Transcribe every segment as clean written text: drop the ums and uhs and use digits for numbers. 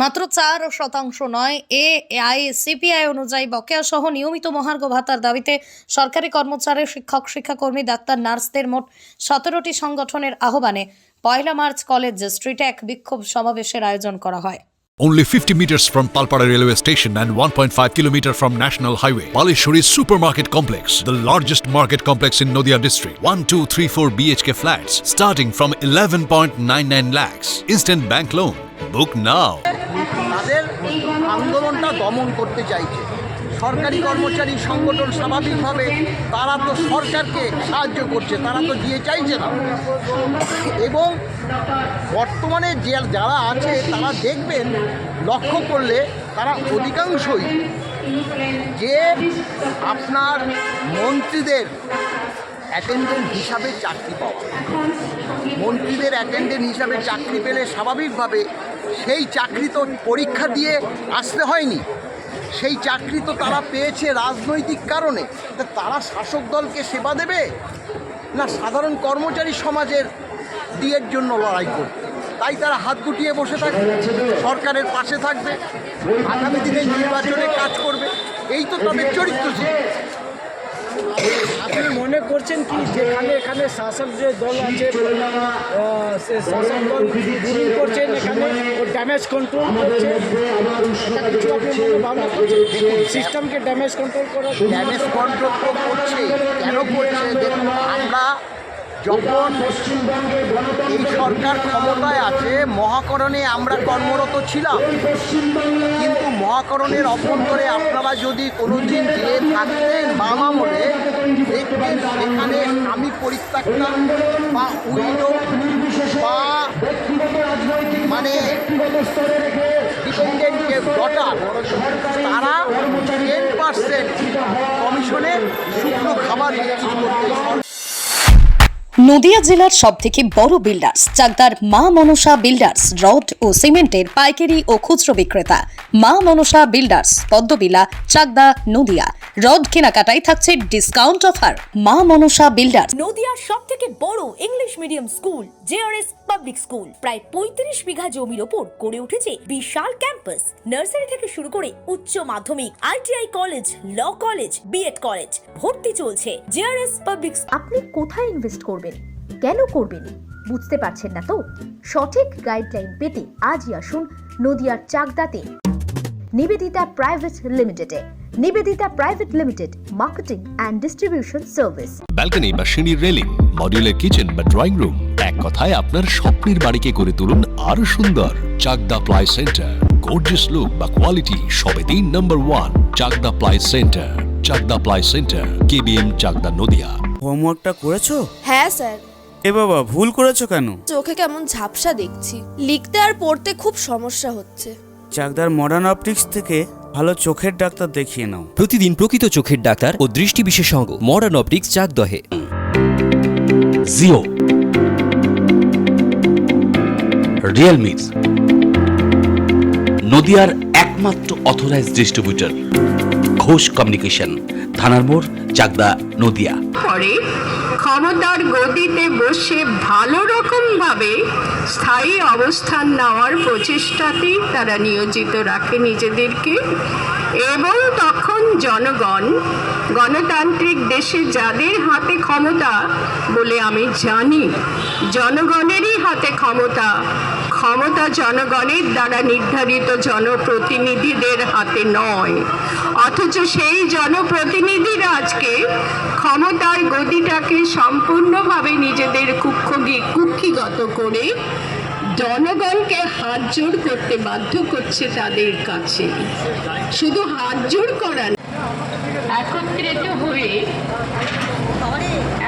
মাত্র 4% নয়। এআইসিপিআই অনুযায়ী বকেয়া সহ নিয়মিত মহার্ঘ ভাতার দাবিতে সরকারি কর্মচারী, শিক্ষক, শিক্ষাকর্মী, ডাক্তার, নার্সদের মোট 17টি সংগঠনের আহ্বানে 1 মার্চ কলেজ স্ট্রিটে এক বিক্ষোভ সমাবেশের আয়োজন করা হয়। Only 50 meters from Palpara railway station and 1.5 kilometer from National Highway, Palishuri Supermarket Complex, the largest market complex in Nadia district. 1, 2, 3, 4 BHK flats starting from 11.99 lakhs. Instant bank loan. Book now. তাদের আন্দোলনটা দমন করতে চাইছে সরকারি কর্মচারী সংগঠন। স্বাভাবিকভাবে তারা তো সরকারকে সাহায্য করছে, তারা তো দিয়ে চাইছে না। এবং বর্তমানে যারা আছে তারা দেখবেন, লক্ষ্য করলে তারা অধিকাংশই যে আপনার মন্ত্রীদের অ্যাটেন্ডেন্ট হিসাবে চাকরি পাওয়া, মন্ত্রীদের অ্যাটেন্ডেন্ট হিসাবে চাকরি পেলে স্বাভাবিকভাবে সেই চাকরি তো পরীক্ষা দিয়ে আসতে হয়নি, সেই চাকরি তো তারা পেয়েছে রাজনৈতিক কারণে। তারা শাসক দলকে সেবা দেবে না সাধারণ কর্মচারী সমাজের দিয়ের জন্য লড়াই করবে? তাই তারা হাত গুটিয়ে বসে থাকবে, সরকারের পাশে থাকবে, আগামী দিনে নির্বাচনে কাজ করবে। এই তো তাদের চরিত্র ছিল। আপনি মনে করছেন কি যেখানে এখানে শাসক যে দল আছে সে শাসক দল বিরোধী করছেন, এখানে ও ড্যামেজ কন্ট্রোল করছে, এটা কিছু আপনি মনে ভাবনা করছেন সিস্টেমকে ড্যামেজ কন্ট্রোল করা? ড্যামেজ কন্ট্রোল তো করছে। কেন করছে? দেখুন, আমরা যখন এই সরকার ক্ষমতায় আছে, মহাকরণে আমরা কর্মরত ছিলাম, কিন্তু মহাকরণের অভ্যন্তরে আপনারা যদি কোনো দিন গিয়ে থাকতেন বাম আমলে, দেখবেন সেখানে স্বামী পরিত্যক্তা বা উইডো বা মানে ডিপেন্ডেন্ট যে ডটার, তারা 10% কমিশনে শুকনো খাবার বিক্রি করতে। নদিয়া জেলার সবথেকে বড় বিল্ডার্স চাকদার মা মনসা বিল্ডার্স, রড ও সিমেন্টের পাইকারি ও খুচরো বিক্রেতা। মা মনসা বিল্ডার্স, পদ্মবিলা, চাকদা, নদিয়া। রড কেনাকাটায় থাকছে ডিসকাউন্ট অফার। মা মনসা বিল্ডার্স। নদিয়ার সবথেকে বড় English medium school JRS public school, প্রায় 35 বিঘা জমির ওপর গড়ে উঠেছে বিশাল ক্যাম্পাস। নার্সারি থেকে শুরু করে উচ্চ মাধ্যমিক, ITI college, law college, BEd college, ভর্তি চলছে। JRS public. আপনি কোথায় ইনভেস্ট করবেন, কেন করবেন বুঝতে পারছেন না তো? সঠিক গাইডলাইন পেতে আজই আসুন নদিয়ার চাকদাতে নিবেদিতা প্রাইভেট লিমিটেডে। Nivedita private limited, marketing and distribution service. Balcony বা সিঁড়ির রেলিং, মডিউলার কিচেন বা ড্রয়িং রুম, এক কথায় আপনার স্বপ্নের বাড়িকে করে তুলুন আরো সুন্দর। Chakdah ply centre, gorgeous look বা কোয়ালিটি সবে 3 নম্বর 1 Chakdah ply centre. Chakdah ply centre, KBM, Chakdah, Nadia. হোমওয়ার্কটা করেছো? হ্যাঁ স্যার। এ বাবা, ভুল করেছো কেন? চোখে কেমন ঝাপসা দেখছি, লিখতে আর পড়তে খুব সমস্যা হচ্ছে। চাকদার মডার্ন অপটিক্স থেকে ভালো চোখের ডাক্তার দেখিয়ে নাও। প্রতিদিন প্রকৃত চোখের ডাক্তার ও দৃষ্টি বিশেষজ্ঞ মডার্ন অপটিক্স, চাকদহে। জিও, রিয়েলমি, নদিয়ার একমাত্র অথরাইজড ডিস্ট্রিবিউটর ঘোষ কমিউনিকেশন, থানার মোড়, চাকদা, নদিয়া। পরে ক্ষমতার গদিতে বসে ভালো রকম ভাবে স্থায়ী অবস্থান নেওয়ার প্রচেষ্টাতেই তারা নিয়োজিত রাখে নিজেদেরকে। এবং তখন জনগণ, গণতান্ত্রিক দেশে যাদের হাতে ক্ষমতা বলে আমি জানি, জনগণেরই হাতে ক্ষমতা, ক্ষমতা জনগণের দ্বারা নির্ধারিত জনপ্রতিনিধিদের হাতে নয়। অথচ সেই জনপ্রতিনিধিরা আজকে ক্ষমতার গদিটাকে সম্পূর্ণভাবে নিজেদের কুক্ষিগত করে জনগণকে হাত জোড় করতে বাধ্য করছে তাদের কাছে। শুধু হাত জোড় করা, একত্রিত হয়ে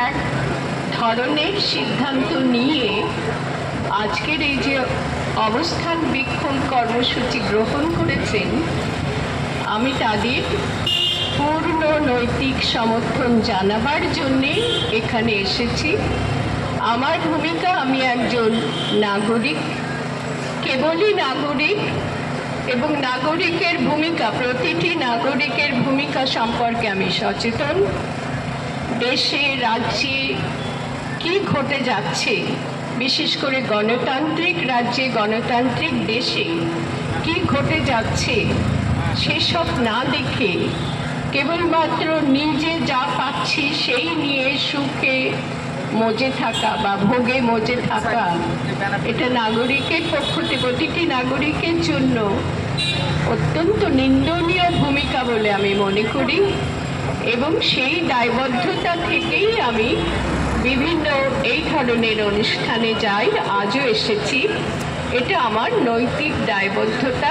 এক ধরনের সিদ্ধান্ত নিয়ে আজকের এই যে অবস্থান বিক্ষোভ কর্মসূচি গ্রহণ করেছেন, আমি তাদের পূর্ণ নৈতিক সমর্থন জানাবার জন্যে এখানে এসেছি। আমার ভূমিকা, আমি একজন নাগরিক, কেবলই নাগরিক, এবং নাগরিকের ভূমিকা, প্রতিটি নাগরিকের ভূমিকা সম্পর্কে আমি সচেতন। দেশে, রাজ্যে কি ঘটে যাচ্ছে, বিশেষ করে গণতান্ত্রিক রাজ্যে, গণতান্ত্রিক দেশে কি ঘটে যাচ্ছে সেসব না দেখে কেবলমাত্র নিজে যা পাচ্ছি সেই নিয়ে সুখে মজে থাকা বা ভোগে মজে থাকা, এটা নাগরিকের পক্ষ থেকে প্রতিটি নাগরিকের জন্য অত্যন্ত নিন্দনীয় ভূমিকা বলে আমি মনে করি। এবং সেই দায়বদ্ধতা থেকেই আমি বিভিন্ন এই ধরনের অনুষ্ঠানে যাই, আজও এসেছি। এটা আমার নৈতিক দায়বদ্ধতা।